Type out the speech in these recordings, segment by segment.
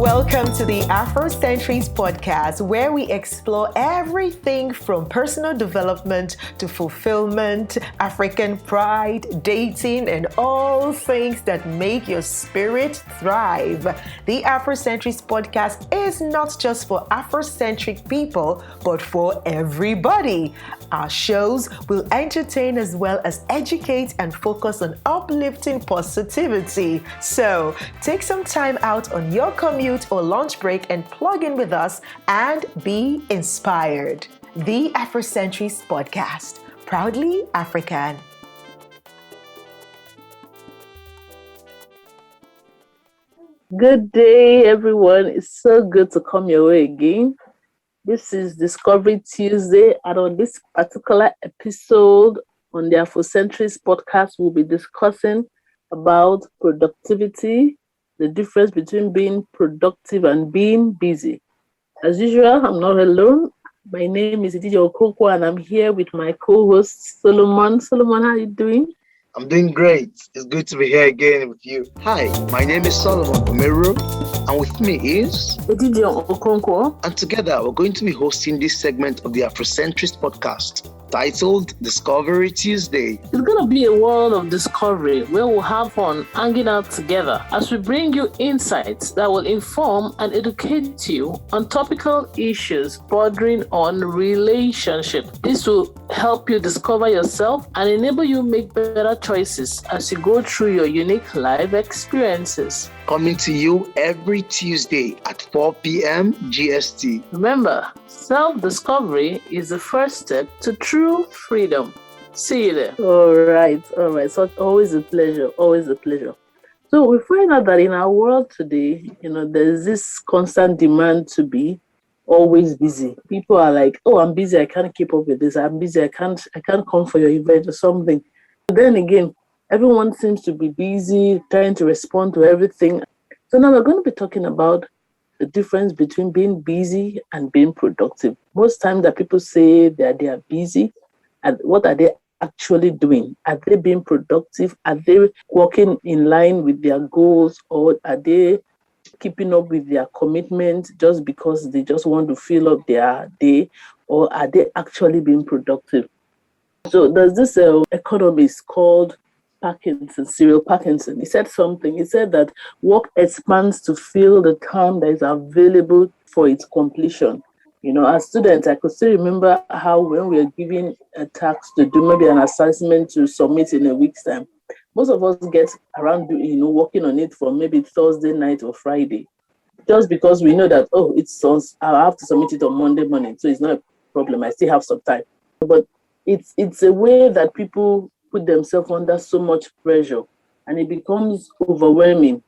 Welcome to the Afrocentrics podcast, where we explore everything from personal development to fulfillment, African pride, dating, and all things that make your spirit thrive. The Afrocentrics podcast is not just for Afrocentric people, but for everybody. Our shows will entertain as well as educate and focus on uplifting positivity. So take some time out on your commute or lunch break and plug in with us and be inspired. The Afrocentrics podcast, proudly African. Good day, everyone. It's so good to come your way again. This is Discovery Tuesday, and on this particular episode on the Afrocentrics podcast, we'll be discussing about productivity, the difference between being productive and being busy. As usual, I'm not alone. My name is Edidiong, and I'm here with my co-host, Solomon. Solomon, how are you doing? I'm doing great. It's good to be here again with you. Hi, my name is Solomon Edidiong, and with me is Edidiong. And together, we're going to be hosting this segment of the Afrocentrics podcast titled Discovery Tuesday. It's going to be a world of discovery where we'll have fun hanging out together as we bring you insights that will inform and educate you on topical issues bordering on relationship. This will help you discover yourself and enable you make better choices as you go through your unique life experiences. Coming to you every Tuesday at 4 p.m. GST. Remember, self-discovery is the first step to true freedom. See you there. All right. So always a pleasure. So we find out that in our world today, there's this constant demand to be always busy. People are like, oh, I'm busy. I can't keep up with this. I'm busy. I can't come for your event or something. Then again, everyone seems to be busy, trying to respond to everything. So now we're going to be talking about the difference between being busy and being productive. Most times that people say that they are busy, and what are they actually doing? Are they being productive? Are they working in line with their goals, or are they keeping up with their commitment just because they just want to fill up their day, or are they actually being productive? So there's this economist called Cyril Parkinson. He said something. He said that work expands to fill the time that is available for its completion. As students, I could still remember how when we were given a task to do, maybe an assessment to submit in a week's time, most of us get around, working on it from maybe Thursday night or Friday, just because we know that, I have to submit it on Monday morning, so it's not a problem. I still have some time. But it's a way that people put themselves under so much pressure, and it becomes overwhelming,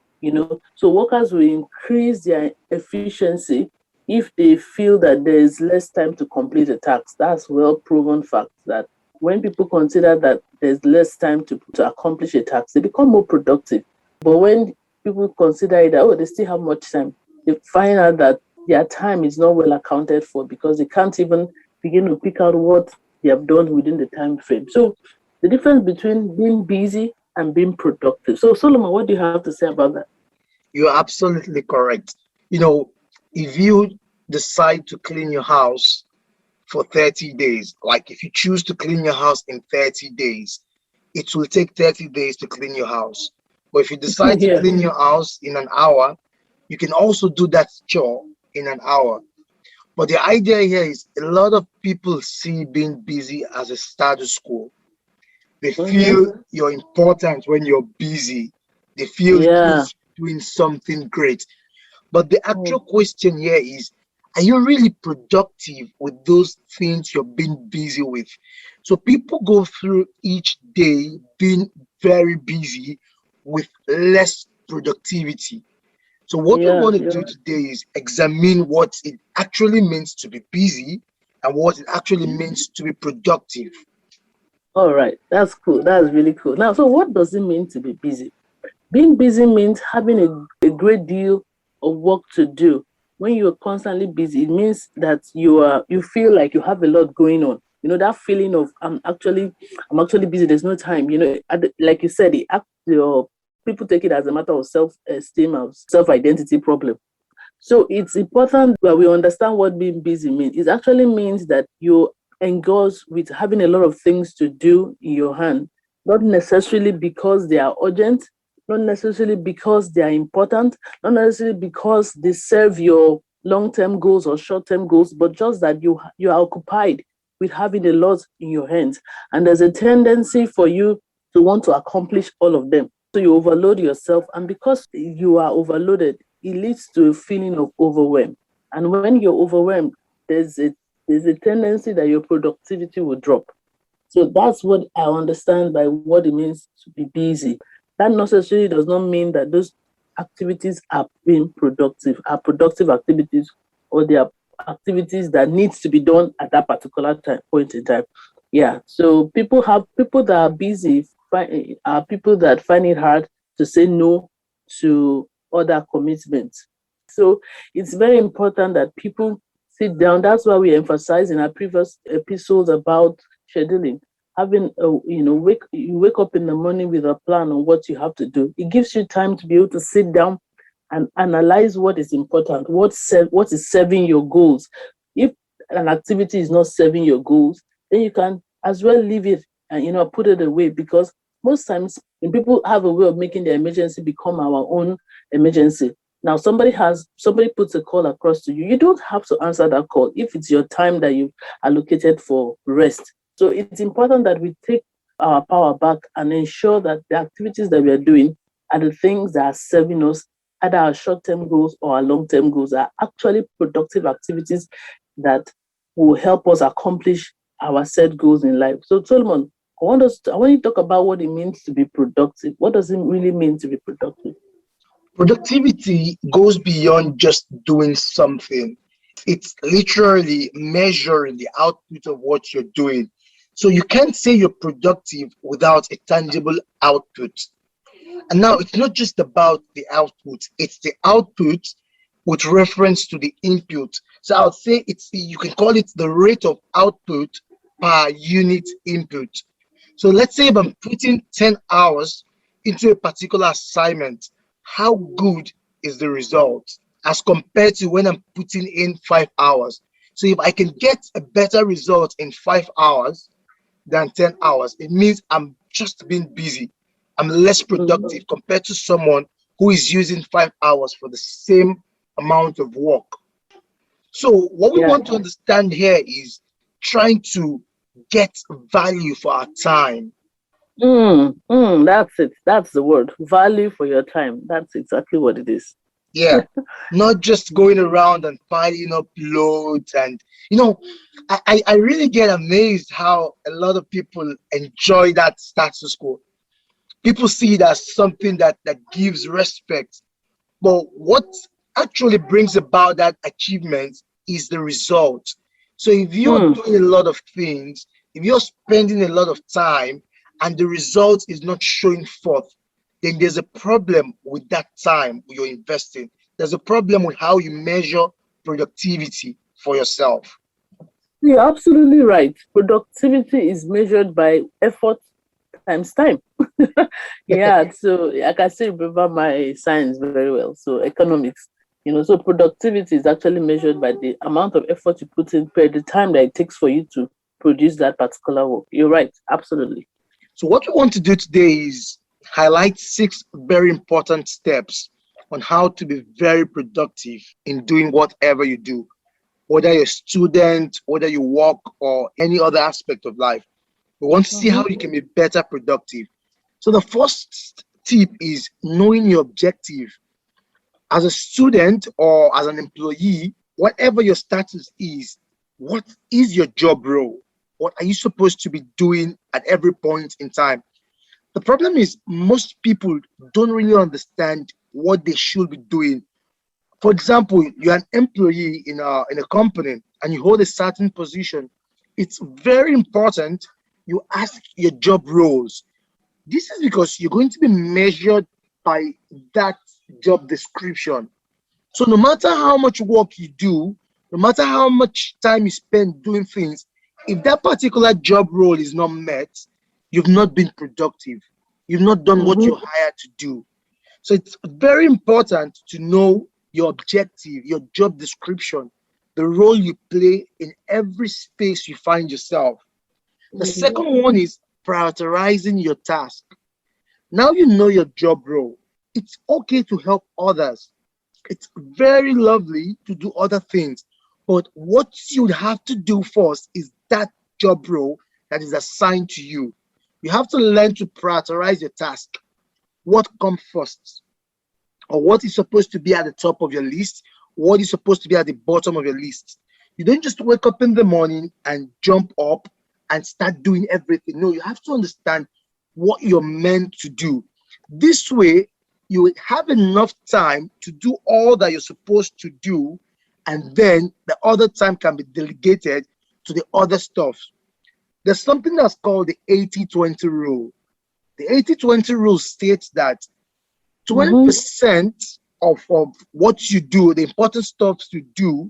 So workers will increase their efficiency if they feel that there is less time to complete a task. That's well-proven fact that when people consider that there's less time to accomplish a task, they become more productive. But when people consider that, they still have much time, they find out that their time is not well accounted for because they can't even begin to pick out what they have done within the time frame. So the difference between being busy and being productive. So, Solomon, what do you have to say about that? You're absolutely correct. If you decide to clean your house for 30 days, like if you choose to clean your house in 30 days, it will take 30 days to clean your house. But if you decide to clean your house in an hour, you can also do that chore in an hour. But the idea here is a lot of people see being busy as a status quo. They feel you're important when you're busy. They feel you're doing something great. But the actual question here is, are you really productive with those things you're being busy with? So people go through each day being very busy with less productivity. So what we want to do today is examine what it actually means to be busy and what it actually means to be productive. All right, that's cool. That's really cool. Now, so what does it mean to be busy? Being busy means having a great deal of work to do. When you're constantly busy, it means that you feel like you have a lot going on. That feeling of I'm actually busy. There's no time. Like you said, your people take it as a matter of self-esteem, of self-identity problem. So it's important that we understand what being busy means. It actually means that you engage with having a lot of things to do in your hand, not necessarily because they are urgent, not necessarily because they are important, not necessarily because they serve your long-term goals or short-term goals, but just that you are occupied with having a lot in your hands. And there's a tendency for you to want to accomplish all of them. So you overload yourself. And because you are overloaded, it leads to a feeling of overwhelm. And when you're overwhelmed, there's a tendency that your productivity will drop. So that's what I understand by what it means to be busy. That necessarily does not mean that those activities are being productive, are productive activities, or they are activities that needs to be done at that particular point in time. Yeah. So people that are busy are people that find it hard to say no to other commitments. So it's very important that people sit down. That's why we emphasize in our previous episodes about scheduling. Having you wake up in the morning with a plan on what you have to do. It gives you time to be able to sit down and analyze what is important, what is serving your goals. If an activity is not serving your goals, then you can as well leave it and put it away, because most times when people have a way of making their emergency become our own emergency. Now somebody puts a call across to you. You don't have to answer that call if it's your time that you've allocated for rest. So it's important that we take our power back and ensure that the activities that we are doing are the things that are serving us, either our short-term goals or our long-term goals, are actually productive activities that will help us accomplish our set goals in life. So Solomon, I want you to talk about what it means to be productive. What does it really mean to be productive? Productivity goes beyond just doing something. It's literally measuring the output of what you're doing. So you can't say you're productive without a tangible output. And now it's not just about the output, it's the output with reference to the input. So I would say you can call it the rate of output per unit input. So let's say if I'm putting 10 hours into a particular assignment, how good is the result as compared to when I'm putting in 5 hours? So if I can get a better result in 5 hours than 10 hours, it means I'm just being busy. I'm less productive compared to someone who is using 5 hours for the same amount of work. So what we want to understand here is trying to get value for our time. That's it. That's the word. Value for your time. That's exactly what it is. Yeah, not just going around and piling up loads. And I really get amazed how a lot of people enjoy that status quo. People see it as something that gives respect, but what actually brings about that achievement is the result. So if you're doing a lot of things, if you're spending a lot of time and the result is not showing forth, then there's a problem with that time you're investing. There's a problem with how you measure productivity for yourself. You're absolutely right. Productivity is measured by effort times time. Yeah, so I can still remember my science very well. So economics, so productivity is actually measured by the amount of effort you put in per the time that it takes for you to produce that particular work. You're right, absolutely. So what we want to do today is highlight 6 very important steps on how to be very productive in doing whatever you do, whether you're a student, whether you work, or any other aspect of life. We want to see how you can be better productive. So the first tip is knowing your objective. As a student or as an employee, whatever your status is, what is your job role? What are you supposed to be doing at every point in time? The problem is most people don't really understand what they should be doing. For example, you're an employee in a company and you hold a certain position. It's very important you ask your job roles. This is because you're going to be measured by that job description. So no matter how much work you do, no matter how much time you spend doing things, if that particular job role is not met, you've not been productive. You've not done what you're hired to do. So it's very important to know your objective, your job description, the role you play in every space you find yourself. The second one is prioritizing your task. Now you know your job role. It's okay to help others. It's very lovely to do other things. But what you have to do first is that job role that is assigned to you. You have to learn to prioritize your task. What comes first? Or what is supposed to be at the top of your list? What is supposed to be at the bottom of your list? You don't just wake up in the morning and jump up and start doing everything. No, you have to understand what you're meant to do. This way, you will have enough time to do all that you're supposed to do, and then the other time can be delegated to the other stuff. There's something that's called the 80-20 rule. The 80-20 rule states that 20% of what you do, the important stuff you do,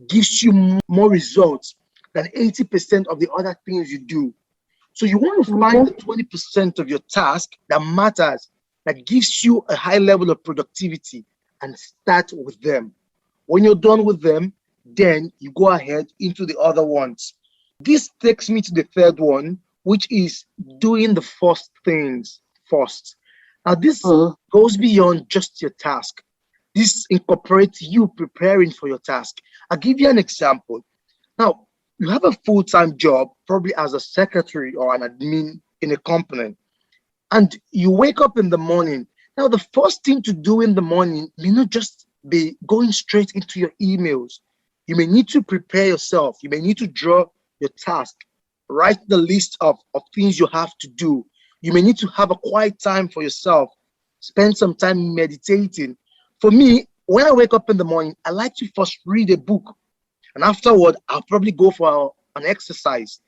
gives you more results than 80% of the other things you do. So you want to find the 20% of your task that matters, that gives you a high level of productivity, and start with them. When you're done with them, then you go ahead into the other ones. This takes me to the third one, which is doing the first things first. Now, this goes beyond just your task. This incorporates you preparing for your task. I'll give you an example. Now, you have a full-time job, probably as a secretary or an admin in a company, and you wake up in the morning. Now, the first thing to do in the morning may not just be going straight into your emails. You may need to prepare yourself. You may need to draw your task, write the list of things you have to do. You may need to have a quiet time for yourself, spend some time meditating. For me, when I wake up in the morning, I like to first read a book, and afterward, I'll probably go for an exercise.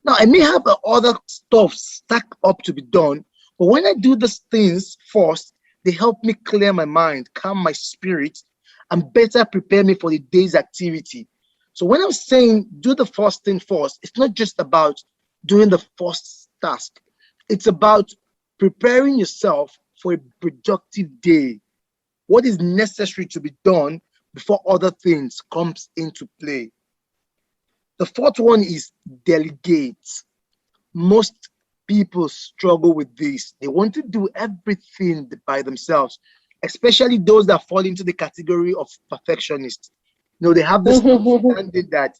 Now, I may have other stuff stacked up to be done, but when I do these things first, they help me clear my mind, calm my spirit, and better prepare me for the day's activity. So when I'm saying do the first thing first, it's not just about doing the first task. It's about preparing yourself for a productive day. What is necessary to be done before other things comes into play. The fourth one is delegate. Most people struggle with this. They want to do everything by themselves, especially those that fall into the category of perfectionists. You know, they have this understanding that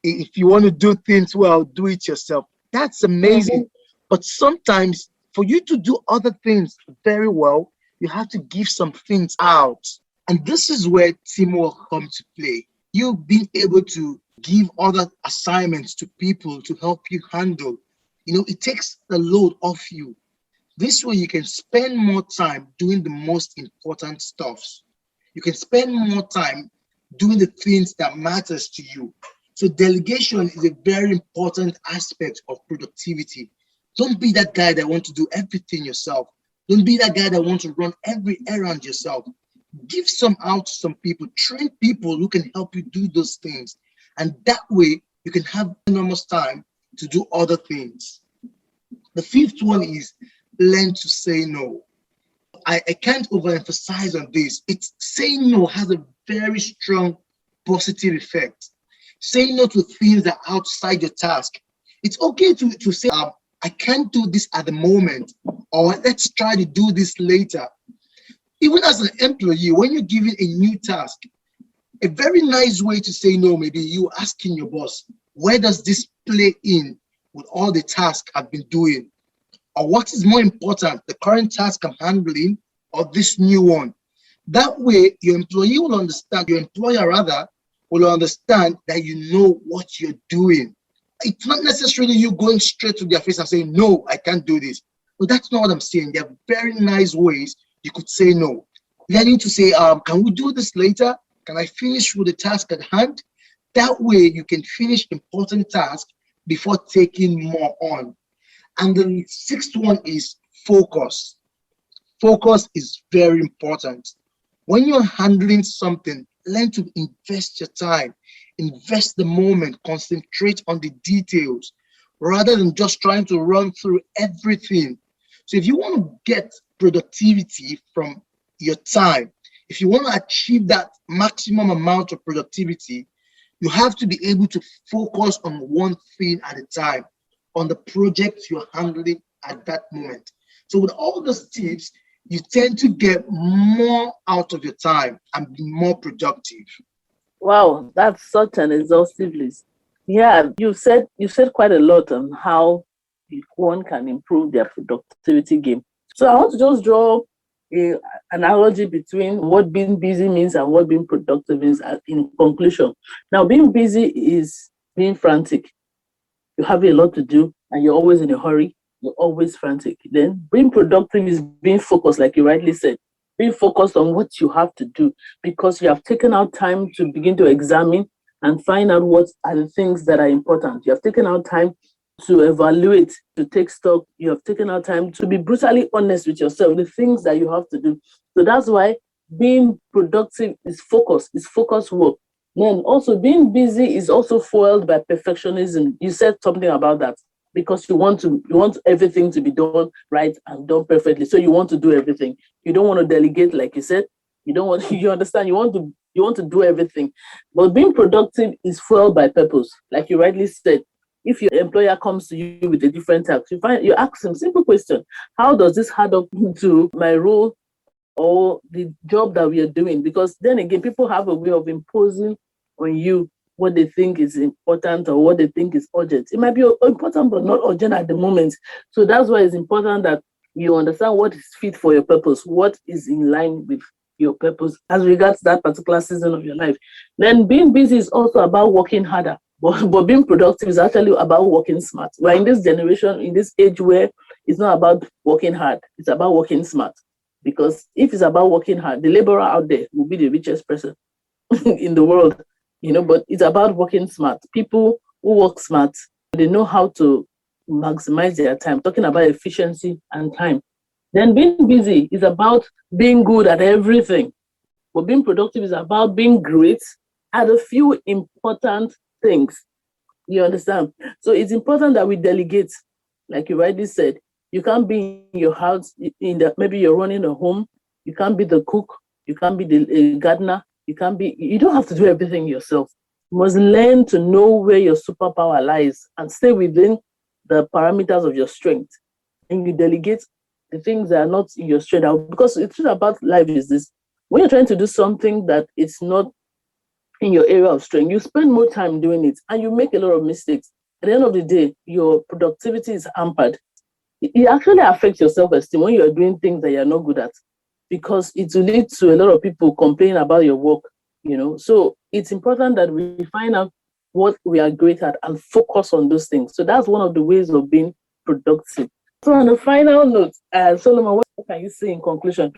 if you want to do things well, do it yourself. That's amazing. But sometimes for you to do other things very well, you have to give some things out. And this is where teamwork comes to play. You being able to give other assignments to people to help you handle. You know, it takes the load off you. This way you can spend more time doing the most important stuffs. You can spend more time doing the things that matters to you. So delegation is a very important aspect of productivity. Don't be that guy that wants to do everything yourself. Don't be that guy that wants to run every errand yourself. Give some out to some people. Train people who can help you do those things. And that way, you can have enormous time to do other things. The fifth one is learn to say no. I can't overemphasize on this. It's saying no has a very strong positive effect. Saying no to things that are outside your task. It's okay to say, I can't do this at the moment, or let's try to do this later. Even as an employee, when you're given a new task, a very nice way to say no may be you asking your boss, where does this play in with all the tasks I've been doing? Or what is more important, the current task I'm handling or this new one? That way, your employee will understand, your employer rather, will understand that you know what you're doing. It's not necessarily you going straight to their face and saying, no, I can't do this. But that's not what I'm saying. There are very nice ways you could say no. Learning to say, can we do this later? Can I finish with the task at hand? That way you can finish important tasks before taking more on. And the sixth one is focus. Focus is very important. When you're handling something, learn to invest your time, invest the moment, concentrate on the details rather than just trying to run through everything. So if you want to get productivity from your time, If you want to achieve that maximum amount of productivity, you have to be able to focus on one thing at a time, on the project you're handling at that moment. So with all those tips, you tend to get more out of your time and be more productive. Wow, that's such an exhaustive list. Yeah, you said quite a lot on how one can improve their productivity game. So I want to just draw a analogy between what being busy means and what being productive means in conclusion. Now, being busy is being frantic. You have a lot to do and you're always in a hurry. You're always frantic. Then being productive is being focused, like you rightly said, being focused on what you have to do because you have taken out time to begin to examine and find out what are the things that are important. You have taken out time to evaluate, to take stock. You have taken out time to be brutally honest with yourself, the things that you have to do. So that's why being productive is focus work. Then also being busy is also fueled by perfectionism. You said something about that because you want everything to be done right and done perfectly. So you want to do everything. You don't want to delegate, like you said. You don't want you understand. You want to do everything. But being productive is fueled by purpose, like you rightly said. If your employer comes to you with a different task, you ask him simple question: how does this add up to my role or the job that we are doing? Because then again, people have a way of imposing on you what they think is important or what they think is urgent. It might be important but not urgent at the moment. So that's why it's important that you understand what is fit for your purpose, what is in line with your purpose as regards that particular season of your life. Then being busy is also about working harder. But being productive is actually about working smart. We're in this generation, in this age where it's not about working hard, it's about working smart. Because if it's about working hard, the laborer out there will be the richest person in the world, but it's about working smart. People who work smart, they know how to maximize their time, talking about efficiency and time. Then being busy is about being good at everything. But being productive is about being great at a few important things. You understand? So it's important that we delegate, like you rightly said. You can't be in your house, maybe you're running a home. You can't be the cook. You can't be the gardener. You don't have to do everything yourself. You must learn to know where your superpower lies and stay within the parameters of your strength. And you delegate the things that are not in your strength. Because the truth about life is this: when you're trying to do something that it's not in your area of strength, you spend more time doing it and you make a lot of mistakes. At the end of the day, your productivity is hampered. It actually affects your self-esteem when you're doing things that you're not good at, because it will lead to a lot of people complaining about your work. So it's important that we find out what we are great at and focus on those things. So that's one of the ways of being productive. So on the final note, Solomon, what can you say in conclusion?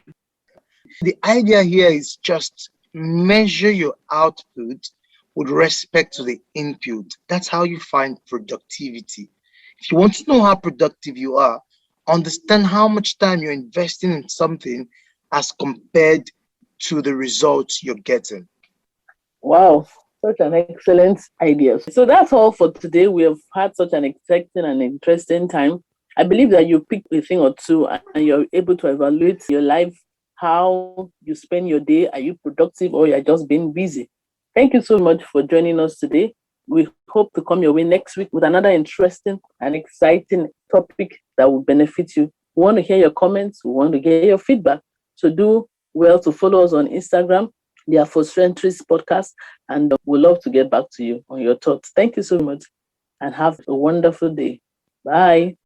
The idea here is just measure your output with respect to the input. That's how you find productivity. If you want to know how productive you are, understand how much time you're investing in something as compared to the results you're getting. Wow, such an excellent idea. So that's all for today. We have had such an exciting and interesting time. I believe that you picked a thing or two and you're able to evaluate your life, how you spend your day. Are you productive or you're just being busy? Thank you so much for joining us today. We hope to come your way next week with another interesting and exciting topic that will benefit you. We want to hear your comments. We want to get your feedback. So do well to follow us on Instagram, the Afrocentrist Podcast, and we'd love to get back to you on your thoughts. Thank you so much and have a wonderful day. Bye.